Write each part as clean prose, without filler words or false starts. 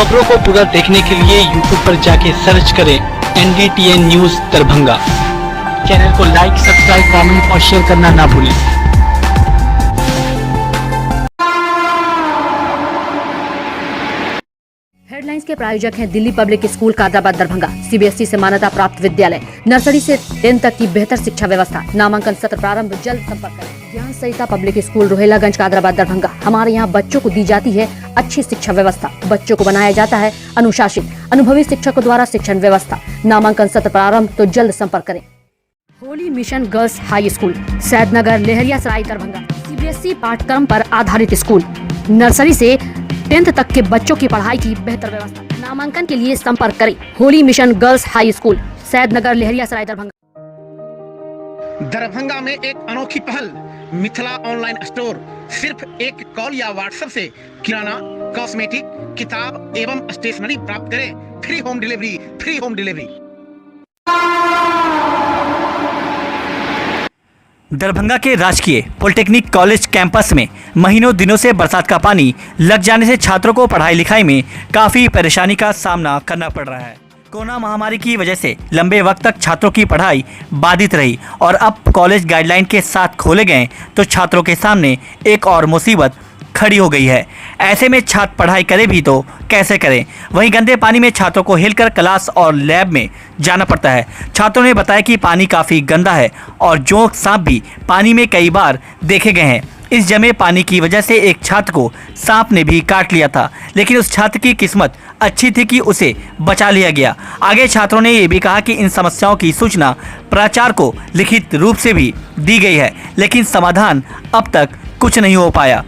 खबरों को पूरा देखने के लिए YouTube पर जाके सर्च करें NDTN न्यूज दरभंगा। चैनल को लाइक, सब्सक्राइब, कमेंट और शेयर करना ना भूलें। हेडलाइंस के प्रायोजक हैं Delhi public school Kadrabad Darbhanga, CBSE से मान्यता प्राप्त विद्यालय, नर्सरी से 10 तक की बेहतर शिक्षा व्यवस्था। नामांकन सत्र प्रारंभ, जल्द संपर्क करें। ज्ञान सहिता पब्लिक स्कूल रोहेलागंज कादराबाद दरभंगा। हमारे यहाँ बच्चों को दी जाती है अच्छी शिक्षा व्यवस्था, बच्चों को बनाया जाता है अनुशासित, अनुभवी शिक्षकों द्वारा शिक्षण व्यवस्था। नामांकन सत्र प्रारंभ, तो जल्द संपर्क करें। Holy mission girls high school, Saidnagar, Laheriasarai, Darbhanga. CBSE पाठ्यक्रम पर आधारित स्कूल, नर्सरी से 10th तक के बच्चों की पढ़ाई की बेहतर व्यवस्था। नामांकन के लिए संपर्क करें। Holy mission girls high school, Saidnagar, Laheriasarai, Darbhanga. Darbhanga में एक अनोखी पहल, मिथिला ऑनलाइन स्टोर। सिर्फ एक कॉल या व्हाट्सएप से किराना, कॉस्मेटिक, किताब एवं स्टेशनरी प्राप्त करें। Free home delivery. दरभंगा के राजकीय पॉलिटेक्निक कॉलेज कैंपस में महीनों दिनों से बरसात का पानी लग जाने से छात्रों को पढ़ाई लिखाई में काफ़ी परेशानी का सामना करना पड़ रहा है। कोरोना महामारी की वजह से लंबे वक्त तक छात्रों की पढ़ाई बाधित रही और अब कॉलेज गाइडलाइन के साथ खोले गए तो छात्रों के सामने एक और मुसीबत खड़ी हो गई है। ऐसे में छात्र पढ़ाई करे भी तो कैसे करें? वहीं गंदे पानी में छात्रों को हिलकर क्लास और लैब में जाना पड़ता है। छात्रों ने बताया कि पानी काफ़ी गंदा है और जोंक सांप भी पानी में कई बार देखे गए हैं। इस जमे पानी की वजह से एक छात्र को सांप ने भी काट लिया था, लेकिन उस छात्र की किस्मत अच्छी थी कि उसे बचा लिया गया। आगे छात्रों ने ये भी कहा कि इन समस्याओं की सूचना प्राचार्य को लिखित रूप से भी दी गई है, लेकिन समाधान अब तक कुछ नहीं हो पाया,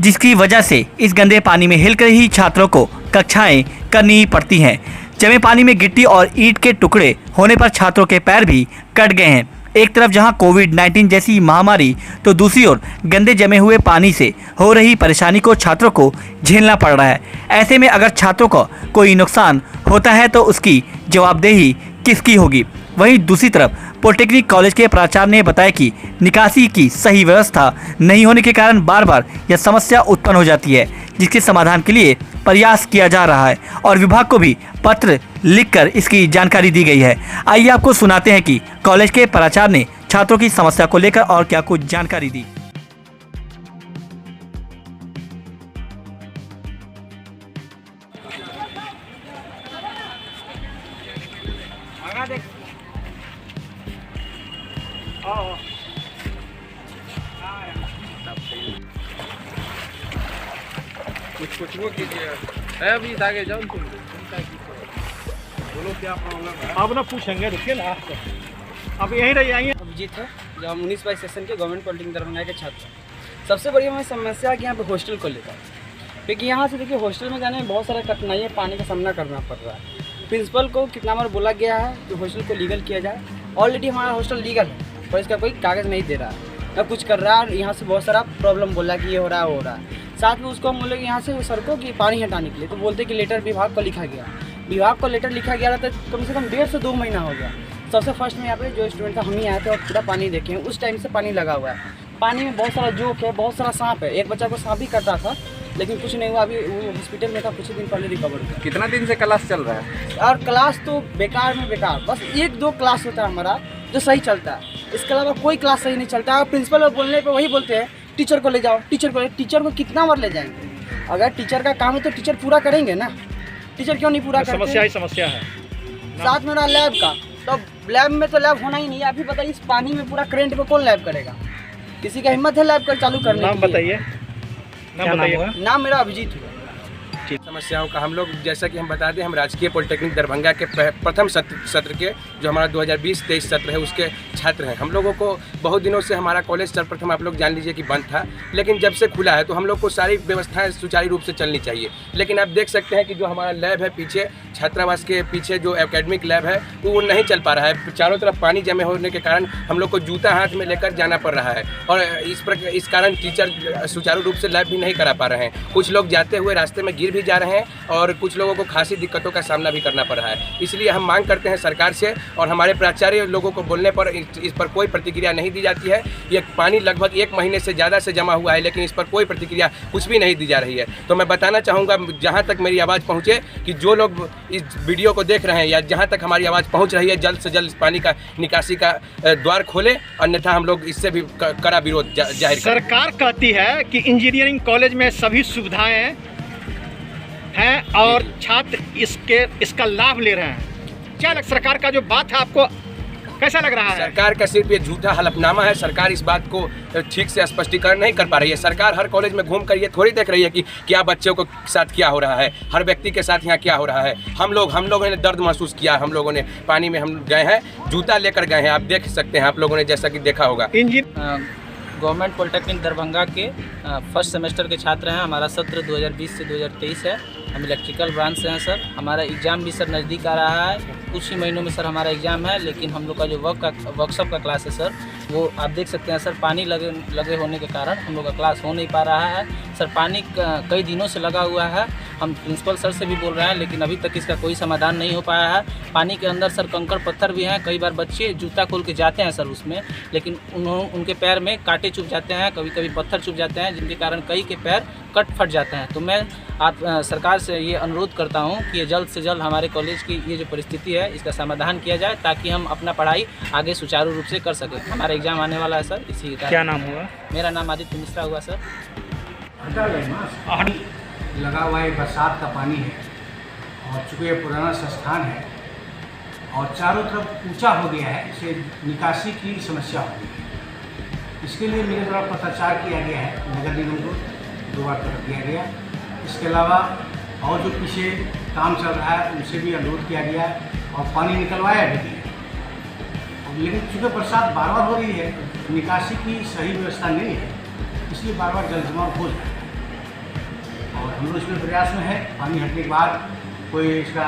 जिसकी वजह से इस गंदे पानी में हिलकर ही छात्रों को कक्षाएं करनी पड़ती हैं। जमे पानी में गिट्टी और ईंट के टुकड़े होने पर छात्रों के पैर भी कट गए हैं। एक तरफ जहां कोविड-19 जैसी महामारी, तो दूसरी ओर गंदे जमे हुए पानी से हो रही परेशानी को छात्रों को झेलना पड़ रहा है। ऐसे में अगर छात्रों को कोई नुकसान होता है तो उसकी जवाबदेही किसकी होगी? वहीं दूसरी तरफ पॉलिटेक्निक कॉलेज के प्राचार्य ने बताया कि निकासी की सही व्यवस्था नहीं होने के कारण बार बार यह समस्या उत्पन्न हो जाती है, जिसके समाधान के लिए प्रयास किया जा रहा है और विभाग को भी पत्र लिखकर इसकी जानकारी दी गई है। आइए आपको सुनाते हैं कि कॉलेज के प्राचार्य ने छात्रों की समस्या को लेकर और क्या कुछ जानकारी दी। कुछ वो कीजिए अभी आगे जाओ, तुम बोलो क्या प्रॉब्लम है। अब ना पूछेंगे, रुकिए ना, अब यहीं रह जाएंगे। अभिजीत है, जो हम 19 सेशन के गवर्नमेंट पॉलिटेक्निक दरभंगा के छात्र हैं। सबसे बड़ी हमें समस्या कि यहाँ पे हॉस्टल को लेकर, क्योंकि यहाँ से देखिए हॉस्टल में जाने में बहुत सारा कठिनाइयाँ, पानी का सामना करना पड़ रहा है। प्रिंसिपल को कितना बार बोला गया है कि हॉस्टल को लीगल किया जाए। ऑलरेडी हमारा हॉस्टल लीगल है पर इसका कोई कागज़ नहीं दे रहा है, ना कुछ कर रहा है। और यहाँ से बहुत सारा प्रॉब्लम बोला कि ये हो रहा है, वो हो रहा है। साथ में उसको हम बोले कि यहाँ से सड़कों की पानी हटाने के लिए, तो बोलते कि लेटर विभाग को लिखा गया। विभाग को लेटर लिखा गया था, तो कम से कम 1.5 से 2 महीना हो गया। सबसे फर्स्ट में यहाँ पे जो स्टूडेंट था हम ही आए थे और पूरा पानी देखे हैं। उस टाइम से पानी लगा हुआ है, पानी में बहुत सारा जोक है, बहुत सारा सांप है। एक बच्चा को सांप भी करता था, लेकिन कुछ नहीं हुआ। अभी वो हॉस्पिटल में था, कुछ दिन पहले रिकवर हुआ। कितना दिन से क्लास चल रहा है? और क्लास तो बेकार में बेकार, बस 1-2 क्लास होता है हमारा जो सही चलता है। इसके अलावा कोई क्लास सही नहीं चलता है। प्रिंसिपल बोलने पर वही बोलते हैं टीचर को ले जाओ, टीचर को कितना बार ले जाएंगे? अगर टीचर का काम है तो टीचर पूरा करेंगे ना, टीचर क्यों नहीं पूरा करते? समस्या है साथ में रहा लैब का, तो लैब में तो लैब होना ही नहीं है। अभी बताइए इस पानी में पूरा करंट में कौन लैब करेगा? किसी का हिम्मत है लैब कर चालू करने? नाम बताइए। नाम मेरा अभिजीत है। समस्याओं का हम लोग, जैसा कि हम बता दें, हम राजकीय पॉलिटेक्निक दरभंगा के प्रथम सत्र के, जो हमारा 2020-23 सत्र है, उसके छात्र हैं। हम लोगों को बहुत दिनों से हमारा कॉलेज सर्वप्रथम आप लोग जान लीजिए कि बंद था, लेकिन जब से खुला है तो हम लोग को सारी व्यवस्थाएं सुचारू रूप से चलनी चाहिए। लेकिन आप देख सकते हैं कि जो हमारा लैब है पीछे, छात्रावास के पीछे जो एकेडमिक लैब है वो नहीं चल पा रहा है। चारों तरफ पानी जमे होने के कारण हम लोग को जूता हाथ में लेकर जाना पड़ रहा है और इस कारण टीचर सुचारू रूप से लैब भी नहीं करा पा रहे हैं। कुछ लोग जाते हुए रास्ते में गिर भी जा रहे हैं और कुछ लोगों को खासी दिक्कतों का सामना भी करना पड़ रहा है। इसलिए हम मांग करते हैं सरकार से, और हमारे प्राचार्य लोगों को बोलने पर इस पर कोई प्रतिक्रिया नहीं दी जाती है। ये पानी लगभग 1 महीने से ज़्यादा से जमा हुआ है, लेकिन इस पर कोई प्रतिक्रिया कुछ भी नहीं दी जा रही है। तो मैं बताना चाहूँगा, जहाँ तक मेरी आवाज़ पहुँचे, कि जो लोग इस वीडियो को देख रहे हैं या जहाँ तक हमारी आवाज़ पहुँच रही है, जल्द से जल्द पानी का निकासी का द्वार खोले, अन्यथा हम लोग इससे भी कड़ा विरोध जाहिर करें। सरकार कहती है कि इंजीनियरिंग कॉलेज में सभी सुविधाएं हैं और छात्र इसका लाभ ले रहे हैं। क्या सरकार का जो बात है आपको कैसा लग रहा है? सरकार का सिर्फ ये झूठा हलफनामा है। सरकार इस बात को ठीक से स्पष्टीकरण नहीं कर पा रही है। सरकार हर कॉलेज में घूम कर ये थोड़ी देख रही है कि क्या बच्चों के साथ क्या हो रहा है, हर व्यक्ति के साथ यहाँ क्या हो रहा है। हम लोगों ने दर्द महसूस किया। हम लोगों ने पानी में हम गए हैं, जूता लेकर गए हैं। आप देख सकते हैं, आप लोगों ने जैसा कि देखा होगा। गवर्नमेंट पॉलिटेक्निक दरभंगा के फर्स्ट सेमेस्टर के छात्र हैं। हमारा सत्र 2020 से 2023 है। हम इलेक्ट्रिकल ब्रांच से हैं सर। हमारा एग्ज़ाम भी सर नज़दीक आ रहा है। कुछ ही महीनों में सर हमारा एग्ज़ाम है, लेकिन हम लोग का जो वर्कशॉप का क्लास है सर, वो आप देख सकते हैं सर, पानी लगे होने के कारण हम लोग का क्लास हो नहीं पा रहा है सर। पानी कई दिनों से लगा हुआ है। हम प्रिंसिपल सर से भी बोल रहे हैं, लेकिन अभी तक इसका कोई समाधान नहीं हो पाया है। पानी के अंदर सर कंकड़ पत्थर भी हैं। कई बार बच्चे जूता खोल के जाते हैं सर उसमें, लेकिन उनके पैर में कांटे चुभ जाते हैं, कभी कभी पत्थर चुभ जाते हैं, जिनके कारण कई के पैर कट फट जाते हैं। तो मैं आप सरकार से ये अनुरोध करता हूँ कि ये जल्द से जल्द हमारे कॉलेज की ये जो परिस्थिति है, इसका समाधान किया जाए, ताकि हम अपना पढ़ाई आगे सुचारू रूप से कर सकें। हमारा एग्ज़ाम आने वाला है सर, इसी का। क्या नाम हुआ? मेरा नाम आदित्य मिश्रा हुआ सर। लगा हुआ है, बरसात का पानी है, और चूँकि ये पुराना संस्थान है और चारों तरफ ऊंचा हो गया है, इसे निकासी की समस्या हो गई है। इसके लिए मेरे द्वारा पत्राचार किया गया है नगर निगम को, 2 बार कर दिया गया। इसके अलावा और जो पीछे काम चल रहा है उनसे भी अनुरोध किया गया और पानी निकलवाया भी गया। लेकिन चूँकि बरसात बार बार हो रही है, निकासी की सही व्यवस्था नहीं है, इसलिए बार बार जल जमाव हो जाता है। और हम लोग इसमें प्रयास में है, पानी हटने के बाद कोई इसका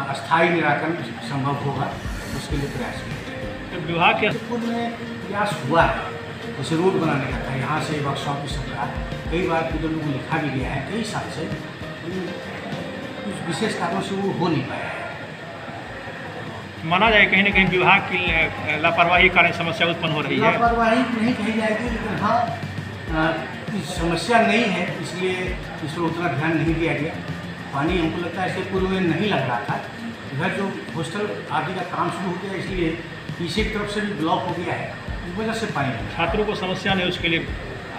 अस्थायी निराकरण संभव होगा, उसके लिए प्रयास करेंगे। तो विभाग के पूर्व में प्रयास हुआ है, जैसे रोड बनाने का था, यहाँ से वर्कशॉप भी सब रहा है। कई बार लोगों को लिखा भी गया है कई साल से, कुछ विशेष कारणों से वो हो नहीं पाया है। माना जाए कहीं ना कहीं विभाग की लापरवाही कारण समस्या उत्पन्न हो रही है। लापरवाही नहीं कही जाएगी, लेकिन हाँ समस्या नहीं है, इसलिए इस पर उतना ध्यान नहीं दिया गया। पानी हमको लगता है इसके पूर्व में नहीं लग रहा था। इधर जो हॉस्टल आदि का काम शुरू हो गया, इसलिए पीछे की तरफ से भी ब्लॉक हो गया है, इस वजह से पानी लगा। छात्रों को समस्या नहीं, उसके लिए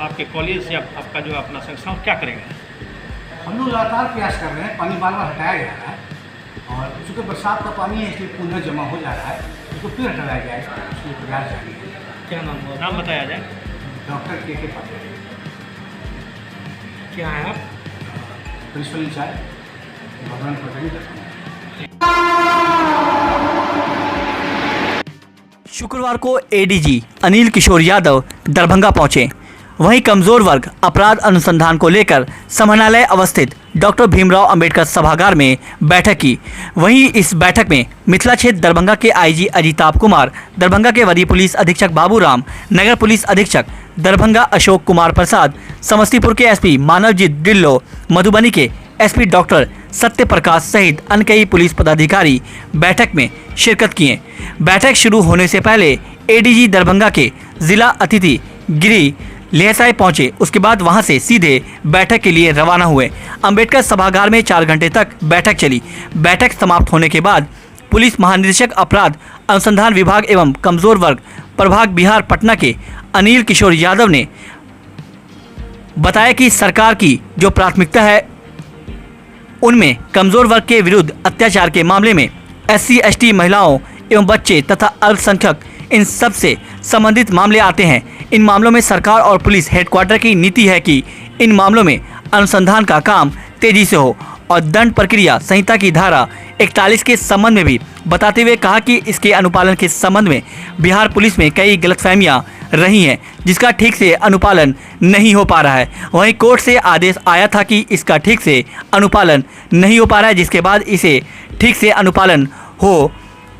आपके कॉलेज या आपका जो अपना संस्थान क्या करेंगे? हम लोग लगातार प्रयास कर रहे हैं, पानी बार बार हटाया जा रहा है, और चूँकि बरसात का पानी है इसलिए पुनः जमा हो जा रहा है, उसको फिर हटाया जाएगा, इसलिए प्रयास जारी है। क्या नाम हुआ? नाम बताया जाए। डॉक्टर के पाटिल। क्या है आप? Principal in-charge government polytechnic. शुक्रवार को एडीजी अनिल किशोर यादव दरभंगा पहुंचे। वहीं कमजोर वर्ग अपराध अनुसंधान को लेकर समाहरणालय अवस्थित डॉक्टर भीमराव अंबेडकर सभागार में बैठक की। वहीं इस बैठक में मिथिला क्षेत्र दरभंगा के आईजी अजिताभ कुमार, दरभंगा के वरीय पुलिस अधीक्षक बाबूराम, नगर पुलिस अधीक्षक दरभंगा अशोक कुमार प्रसाद, समस्तीपुर के एसपी मानवजीत डिल्लो, मधुबनी के एसपी डॉक्टर सत्य प्रकाश सहित अन्य कई पुलिस पदाधिकारी बैठक में शिरकत किए। बैठक शुरू होने से पहले एडीजी दरभंगा के जिला अतिथि गिरी लेहसाई पहुंचे। उसके बाद वहां से सीधे बैठक के लिए रवाना हुए। अंबेडकर सभागार में 4 घंटे तक बैठक चली। बैठक समाप्त होने के बाद पुलिस महानिदेशक अपराध अनुसंधान विभाग एवं कमजोर वर्ग प्रभाग बिहार पटना के अनिल किशोर यादव ने बताया कि सरकार की जो प्राथमिकता है उनमें कमजोर वर्ग के विरुद्ध अत्याचार के मामले में SC ST महिलाओं एवं बच्चे तथा अल्पसंख्यक इन सब से संबंधित मामले आते हैं। इन मामलों में सरकार और पुलिस हेडक्वार्टर की नीति है कि इन मामलों में अनुसंधान का काम तेजी से हो और दंड प्रक्रिया संहिता की धारा 41 के संबंध में भी बताते हुए कहा कि इसके अनुपालन के संबंध में बिहार पुलिस में कई गलतफहमियां रही हैं, जिसका ठीक से अनुपालन नहीं हो पा रहा है। वहीं कोर्ट से आदेश आया था कि इसका ठीक से अनुपालन नहीं हो पा रहा है, जिसके बाद इसे ठीक से अनुपालन हो,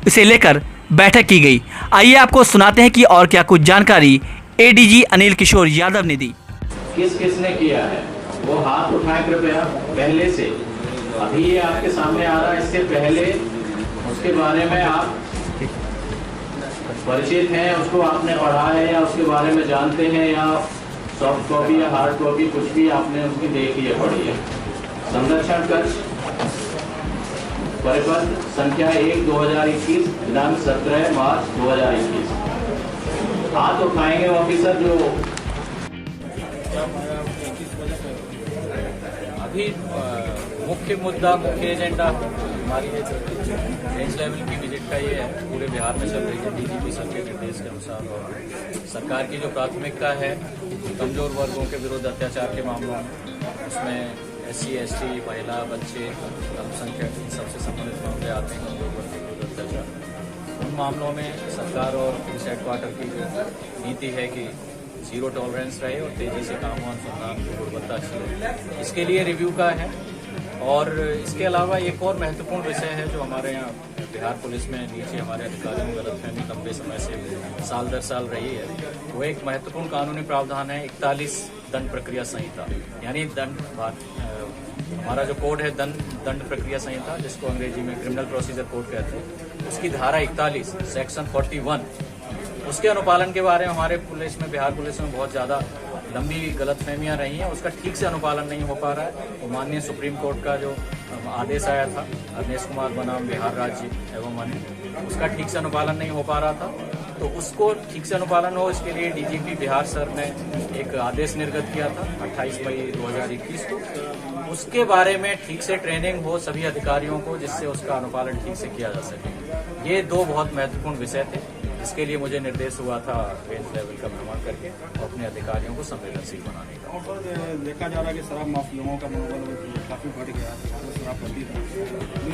इसे लेकर बैठक की गई। आइए आपको सुनाते हैं कि और क्या कुछ जानकारी एडीजी अनिल किशोर यादव ने दी। किस किसने किया है वो हाथ उठाए कृपया, पहले से अभी ये आपके सामने आ रहा है, इससे पहले उसके बारे में आप परिचित हैं, उसको आपने पढ़ा है या उसके बारे में जानते हैं, या सॉफ्ट कॉपी या हार्ड कॉपी कुछ भी आपने उसकी देखी है, पढ़ी है। संरक्षण कक्ष परिपत्र संख्या 1/2021 दिनांक 17 मार्च 2021। हाथ उठाएंगे ऑफिसर जो अभी मुख्य मुद्दा, मुख्य एजेंडा हमारी रेंज लेवल की विजिट का ये है, पूरे बिहार में चल रही है डीजीपी सर के निर्देश के अनुसार। और सरकार की जो प्राथमिकता है कमजोर वर्गों के विरुद्ध अत्याचार के मामलों में, उसमें SC, ST, महिला, बच्चे, अल्पसंख्यक, इन सबसे संबंधित मामले आते हैं कमजोर वर्ग के विरुद्ध अत्याचार। उन मामलों में सरकार और पुलिस हेडक्वार्टर की जो नीति है कि जीरो टॉलरेंस रहे और तेजी से काम हो, अनुसंधान की गुणवत्ता अच्छी हो, इसके लिए रिव्यू का है। और इसके अलावा एक और महत्वपूर्ण विषय है जो हमारे यहाँ बिहार पुलिस में नीचे हमारे अधिकारियों में गलतफहमी लंबे समय से साल दर साल रही है, वो एक महत्वपूर्ण कानूनी प्रावधान है 41 दंड प्रक्रिया संहिता, यानी हमारा जो कोड है दंड प्रक्रिया संहिता, जिसको अंग्रेजी में क्रिमिनल प्रोसीजर कोड कहते हैं, उसकी धारा 41 सेक्शन 41, उसके अनुपालन के बारे में हमारे पुलिस में, बिहार पुलिस में बहुत ज़्यादा लंबी गलतफहमियां रही हैं। उसका ठीक से अनुपालन नहीं हो पा रहा है। तो माननीय सुप्रीम कोर्ट का जो आदेश आया था अवनीश कुमार बनाम बिहार राज्य एवं अन्य, उसका ठीक से अनुपालन नहीं हो पा रहा था। तो उसको ठीक से अनुपालन हो, इसके लिए डीजीपी बिहार सर ने एक आदेश निर्गत किया था 28 मई 2021 को। उसके बारे में ठीक से ट्रेनिंग हो सभी अधिकारियों को, जिससे उसका अनुपालन ठीक से किया जा सके। ये दो बहुत महत्वपूर्ण विषय थे, जिसके लिए मुझे निर्देश हुआ था रेंज लेवल का भ्रमण करके अपने अधिकारियों को संवेदनशील बनाने का। देखा जा रहा है कि शराब माफियाओं का मनोबल काफी बढ़ गया है,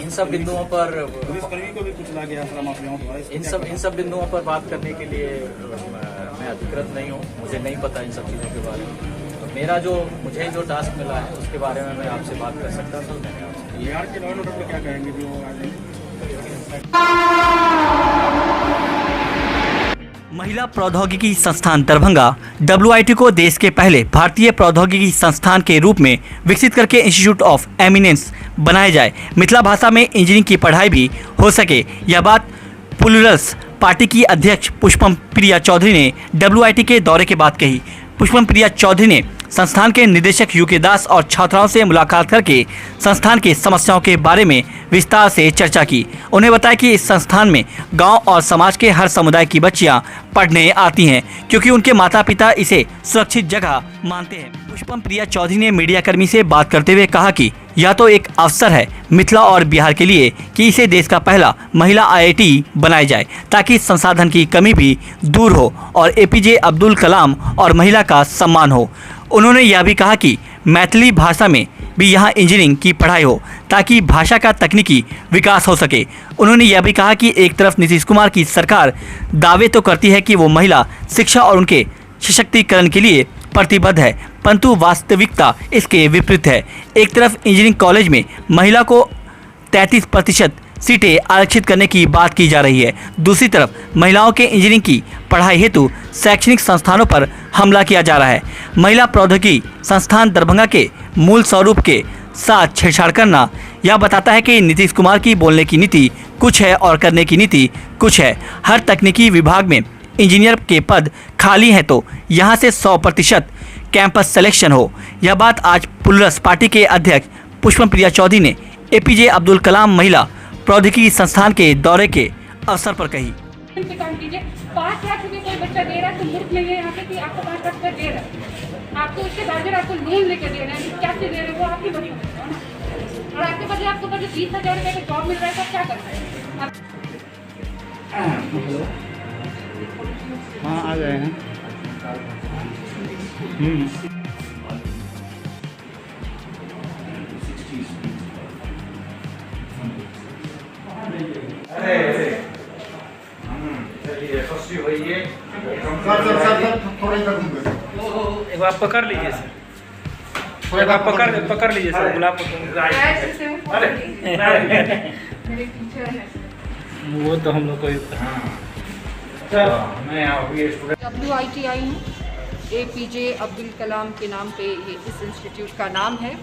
इन सब बिंदुओं पर पुलिसकर्मी को भी कुचला गया शराब माफियाओं द्वारा। इन सब बिंदुओं पर बात करने के लिए मैं अधिकृत नहीं हूँ, मुझे नहीं पता इन सब चीज़ों के बारे में। तो मुझे जो टास्क मिला है उसके बारे में मैं आपसे बात कर सकता था। मैंने आपसे बिहार के लॉ एंड ऑर्डर पर क्या कहेंगे जो आज महिला प्रौद्योगिकी संस्थान दरभंगा WIT को देश के पहले भारतीय प्रौद्योगिकी संस्थान के रूप में विकसित करके इंस्टीट्यूट ऑफ एमिनेंस बनाया जाए, मिथिला भाषा में इंजीनियरिंग की पढ़ाई भी हो सके। यह बात प्लूरल्स पार्टी की अध्यक्ष पुष्पम प्रिया चौधरी ने WIT के दौरे के बाद कही। पुष्पम प्रिया चौधरी ने संस्थान के निदेशक UK दास और छात्राओं से मुलाकात करके संस्थान की समस्याओं के बारे में विस्तार से चर्चा की। उन्हें बताया कि इस संस्थान में गांव और समाज के हर समुदाय की बच्चियां पढ़ने आती हैं, क्योंकि उनके माता पिता इसे सुरक्षित जगह मानते हैं। पुष्पम प्रिया चौधरी ने मीडियाकर्मी से बात करते हुए कहा कि यह तो एक अवसर है मिथिला और बिहार के लिए कि इसे देश का पहला महिला IIT बनाया जाए, ताकि संसाधन की कमी भी दूर हो और APJ अब्दुल कलाम और महिला का सम्मान हो। उन्होंने यह भी कहा कि मैथिली भाषा में भी यहाँ इंजीनियरिंग की पढ़ाई हो, ताकि भाषा का तकनीकी विकास हो सके। उन्होंने यह भी कहा कि एक तरफ नीतीश कुमार की सरकार दावे तो करती है कि वो महिला शिक्षा और उनके सशक्तिकरण के लिए प्रतिबद्ध है, परंतु वास्तविकता इसके विपरीत है। एक तरफ इंजीनियरिंग कॉलेज में महिला को 33% सीटें आरक्षित करने की बात की जा रही है, दूसरी तरफ महिलाओं के इंजीनियरिंग की पढ़ाई हेतु शैक्षणिक संस्थानों पर हमला किया जा रहा है। महिला प्रौद्योगिकी संस्थान दरभंगा के मूल स्वरूप के साथ छेड़छाड़ करना यह बताता है कि नीतीश कुमार की बोलने की नीति कुछ है और करने की नीति कुछ है। हर तकनीकी विभाग में इंजीनियर के पद खाली हैं, तो यहाँ से 100% कैंपस सिलेक्शन हो। यह बात आज प्लूरल्स पार्टी के अध्यक्ष पुष्पम प्रिया चौधरी ने APJ अब्दुल कलाम महिला प्रौद्योगिकी संस्थान के दौरे के अवसर पर कही। 5 लाख रुपए कोई बच्चा दे रहा है तो मूर्ख नहीं है यहाँ पे कि आपको 5 लाख रुपए दे रहा है, आपको उसके गार्जियन आपको लोन लेके दे रहे हैं, क्या दे रहे हैं वो आपकी बच्चों को, और आपके बदले आपको 20,000 रुपए का जॉब मिल रहा है तो क्या करना है। हाँ आ गए हैं। एक बार पकड़ लीजिए सर, एक बार पकड़ लीजिए सर, गुलाब वो तो हम लोग को WIT आई हूँ, APJ अब्दुल कलाम के नाम पे ये इस इंस्टीट्यूट का नाम है।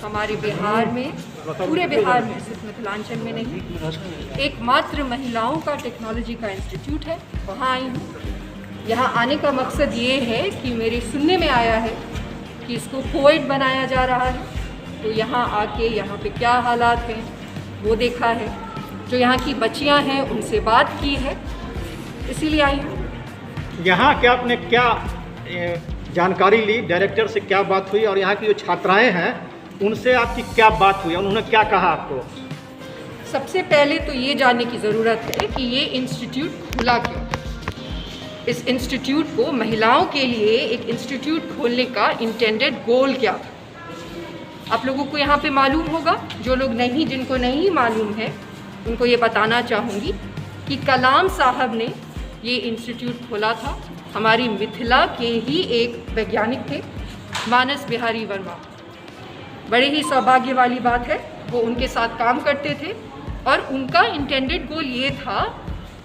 हमारे बिहार में, पूरे बिहार में, सिर्फ मिथिलांचल में नहीं, एकमात्र महिलाओं का टेक्नोलॉजी का इंस्टीट्यूट है। वहाँ आई हूँ। यहाँ आने का मकसद ये है कि मेरे सुनने में आया है कि इसको कोविड बनाया जा रहा है, तो यहाँ आके यहाँ पे क्या हालात हैं वो देखा है, जो यहाँ की बच्चियाँ हैं उनसे बात की है, इसीलिए आई हूँ। यहाँ क्या आपने क्या जानकारी ली, डायरेक्टर से क्या बात हुई, और यहाँ की जो छात्राएं हैं उनसे आपकी क्या बात हुई, उन्होंने क्या कहा आपको? सबसे पहले तो ये जानने की ज़रूरत है कि ये इंस्टीट्यूट खुला क्यों। इस इंस्टीट्यूट को, महिलाओं के लिए एक इंस्टीट्यूट खोलने का इंटेंडेड गोल क्या था। आप लोगों को यहाँ पे मालूम होगा, जो लोग नहीं, जिनको नहीं मालूम है उनको ये बताना चाहूँगी कि कलाम साहब ने ये इंस्टीट्यूट खोला था। हमारी मिथिला के ही एक वैज्ञानिक थे, मानस बिहारी वर्मा। बड़े ही सौभाग्य वाली बात है, वो उनके साथ काम करते थे और उनका इंटेंडेड गोल ये था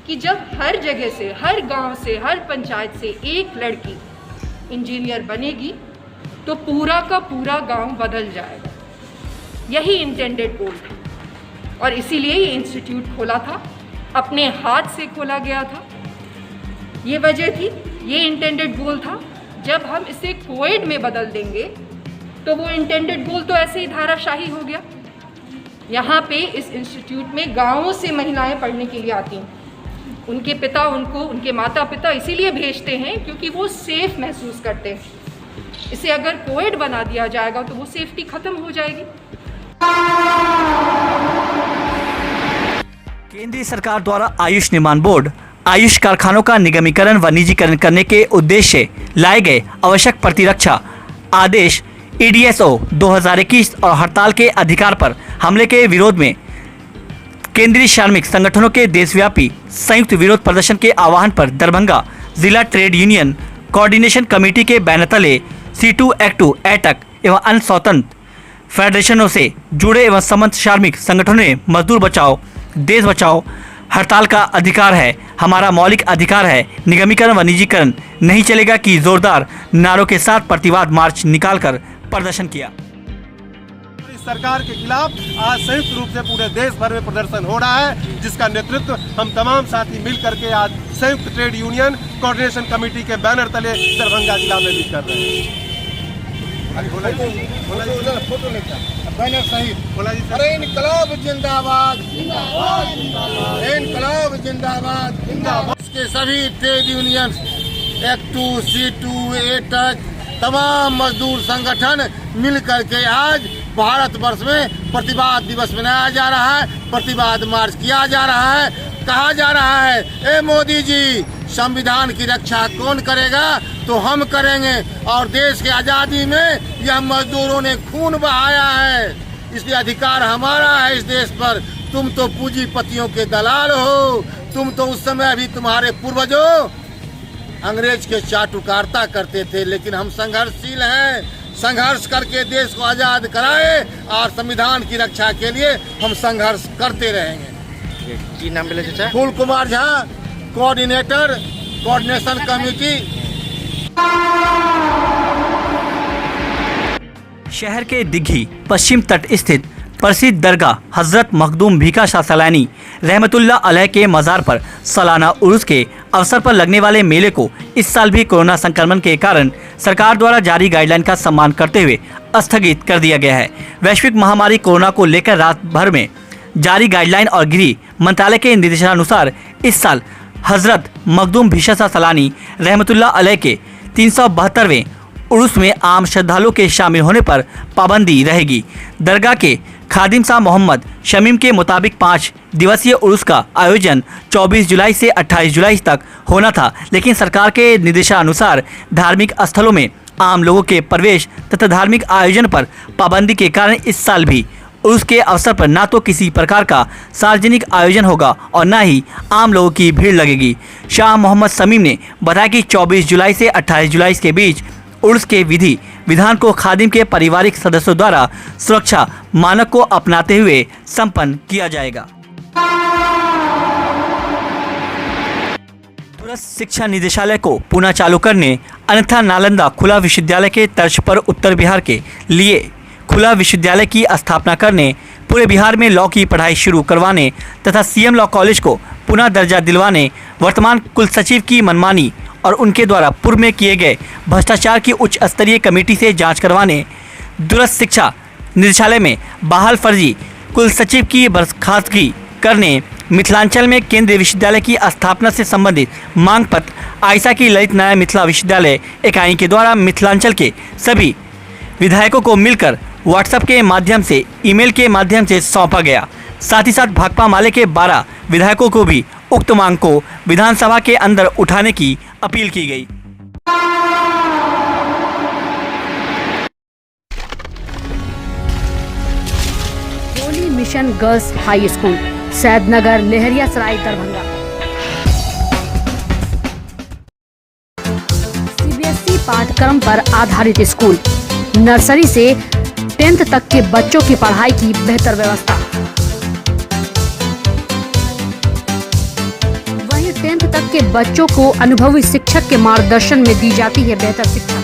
कि जब हर जगह से, हर गांव से, हर पंचायत से एक लड़की इंजीनियर बनेगी तो पूरा का पूरा गांव बदल जाएगा। यही इंटेंडेड गोल था और इसीलिए ये इंस्टीट्यूट खोला था, अपने हाथ से खोला गया था। ये वजह थी, ये इंटेंडेड गोल था। जब हम इसे कोविड में बदल देंगे तो वो इंटेंडेड गोल तो ऐसे ही धाराशाही हो गया। यहाँ पे इस इंस्टीट्यूट में गाँवों से महिलाएं पढ़ने के लिए आती हैं। उनके पिता उनको, उनके माता पिता इसीलिए भेजते हैं क्योंकि वो सेफ महसूस करते हैं। इसे अगर कोविड बना दिया जाएगा तो वो सेफ्टी खत्म हो जाएगी। केंद्रीय सरकार द्वारा आयुष निर्माण बोर्ड आयुष कारखानों का निगमीकरण व निजीकरण करने के उद्देश्य से लाए गए आवश्यक प्रतिरक्षा आदेश EDSO 2021 और हड़ताल के अधिकार पर हमले के विरोध में केंद्रीय श्रमिक संगठनों के देशव्यापी संयुक्त विरोध प्रदर्शन के आह्वान पर दरभंगा जिला ट्रेड यूनियन कोऑर्डिनेशन कमेटी के बैनर तले C2 एक्टू एटक एवं अन्य स्वतंत्र फेडरेशनों से जुड़े एवं संबद्ध श्रमिक संगठनों ने मजदूर बचाओ, देश बचाओ, हड़ताल का अधिकार है, हमारा मौलिक अधिकार है, निगमीकरण व निजीकरण नहीं चलेगा की जोरदार नारों के साथ प्रतिवाद मार्च निकालकर प्रदर्शन किया। सरकार के खिलाफ आज संयुक्त रूप से पूरे देश भर में प्रदर्शन हो रहा है, जिसका नेतृत्व हम तमाम साथी मिल करके आज संयुक्त ट्रेड यूनियन कोऑर्डिनेशन कमेटी के बैनर तले दरभंगा जिला में भी कर रहे हैं। बैनर सहित अरे इनकलाब जिंदाबाद, इनकलाब जिंदाबाद, जिंदाबाद। इसके सभी ट्रेड यूनियन एक्टू, C2, एटक, तमाम मजदूर संगठन मिल करके आज भारतवर्ष में प्रतिवाद दिवस मनाया जा रहा है, प्रतिवाद मार्च किया जा रहा है। कहा जा रहा है, ए मोदी जी, संविधान की रक्षा कौन करेगा तो हम करेंगे, और देश की आज़ादी में यह मजदूरों ने खून बहाया है, इसलिए अधिकार हमारा है इस देश पर। तुम तो पूंजीपतियों के दलाल हो, तुम तो उस समय अभी तुम्हारे पूर्वजों अंग्रेज के चाटुकारिता करते थे, लेकिन हम संघर्षशील हैं, संघर्ष करके देश को आज़ाद कराए और संविधान की रक्षा के लिए हम संघर्ष करते रहेंगे। की नाम बोले चाचा? Phool Kumar Jha, coordinator coordination committee. शहर के दिघी पश्चिम तट स्थित प्रसिद्ध दरगाह हजरत मखदूम भीखा शाह सलानी रहमतुल्लाह अलैह के मज़ार पर सालाना उर्स के अवसर पर लगने वाले मेले को इस साल भी कोरोना संक्रमण के कारण सरकार द्वारा जारी गाइडलाइन का सम्मान करते हुए स्थगित कर दिया गया है। वैश्विक महामारी कोरोना को लेकर रात भर में जारी गाइडलाइन और गृह मंत्रालय के निर्देशानुसार इस साल हजरत मखदूम भीखा शाह सलानी रहमतुल्लाह अलैह के 372वें उर्स में आम श्रद्धालुओं के शामिल होने पर पाबंदी रहेगी। दरगाह के खादिम शाह मोहम्मद शमीम के मुताबिक 5 दिवसीय उर्स का आयोजन 24 जुलाई से 28 जुलाई तक होना था, लेकिन सरकार के निर्देशानुसार धार्मिक स्थलों में आम लोगों के प्रवेश तथा धार्मिक आयोजन पर पाबंदी के कारण इस साल भी उर्स के अवसर पर न तो किसी प्रकार का सार्वजनिक आयोजन होगा और न ही आम लोगों की भीड़ लगेगी। शाह मोहम्मद शमीम ने बताया कि 24 जुलाई से 28 जुलाई के बीच उर्स के विधि विधान को खादिम के पारिवारिक सदस्यों द्वारा सुरक्षा मानक को अपनाते हुए संपन्न किया जाएगा। दूरस्थ शिक्षा निदेशालय को पुनः चालू करने अन्यथा नालंदा खुला विश्वविद्यालय के तर्ज पर उत्तर बिहार के लिए खुला विश्वविद्यालय की स्थापना करने, पूरे बिहार में लॉ की पढ़ाई शुरू करवाने तथा सीएम लॉ कॉलेज को पुनः दर्जा दिलवाने, वर्तमान कुल सचिव की मनमानी और उनके द्वारा पूर्व में किए गए भ्रष्टाचार की उच्च स्तरीय कमेटी से जांच करवाने, दूरस्थ शिक्षा निदेशालय में बहाल फर्जी कुल सचिव की बर्खास्तगी करने, मिथिलांचल में केंद्रीय विश्वविद्यालय की स्थापना से संबंधित मांग पत्र आयसा की ललित नारायण मिथिला विश्वविद्यालय इकाई के द्वारा मिथिलांचल के सभी विधायकों को मिलकर व्हाट्सएप के माध्यम से, ईमेल के माध्यम से सौंपा गया। साथ ही साथ भाकपा माले के 12 विधायकों को भी उक्त मांग को विधानसभा के अंदर उठाने की अपील की गई। Holi mission girls high school, Saidnagar, Laheriasarai, Darbhanga. CBSE पाठ्यक्रम पर आधारित स्कूल, नर्सरी से 10th तक के बच्चों की पढ़ाई की बेहतर व्यवस्था। वहीं 10th तक के बच्चों को अनुभवी शिक्षक के मार्गदर्शन में दी जाती है बेहतर शिक्षा।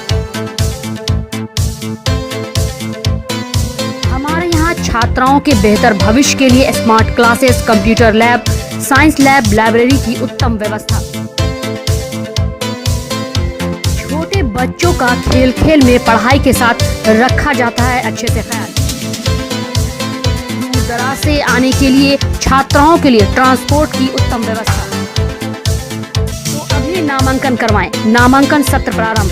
हमारे यहाँ छात्राओं के बेहतर भविष्य के लिए smart classes, computer lab, science lab, library की उत्तम व्यवस्था। छोटे बच्चों का खेल खेल में पढ़ाई के साथ रखा जाता है अच्छे से ख्याल। दूर दराज से आने के लिए छात्राओं के लिए ट्रांसपोर्ट की उत्तम व्यवस्था। तो अभी नामांकन करवाएं। नामांकन सत्र प्रारंभ।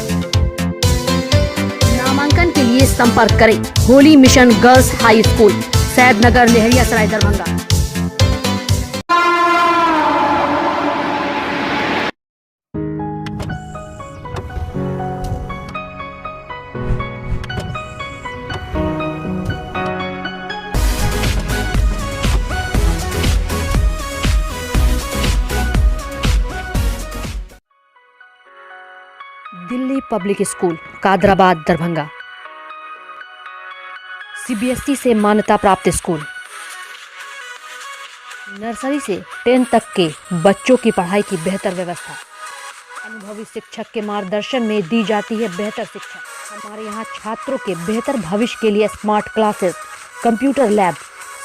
नामांकन के लिए संपर्क करें holy mission girls high school, Saidnagar, Laheriasarai, Darbhanga. Delhi public school, Kadrabad, Darbhanga. CBSE से मान्यता प्राप्त स्कूल, नर्सरी से 10th तक के बच्चों की पढ़ाई की बेहतर व्यवस्था। अनुभवी शिक्षक के मार्गदर्शन में दी जाती है बेहतर शिक्षा। हमारे यहाँ छात्रों के बेहतर भविष्य के लिए smart classes, computer lab,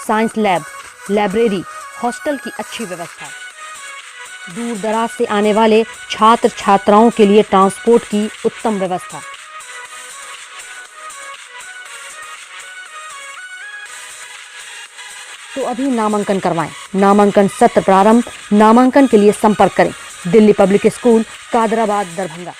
science lab, library, hostel की अच्छी व्यवस्था। दूर दराज से आने वाले छात्र छात्राओं के लिए ट्रांसपोर्ट की उत्तम व्यवस्था। तो अभी नामांकन करवाएं। नामांकन सत्र प्रारंभ। नामांकन के लिए संपर्क करें दिल्ली पब्लिक स्कूल, कादराबाद, दरभंगा।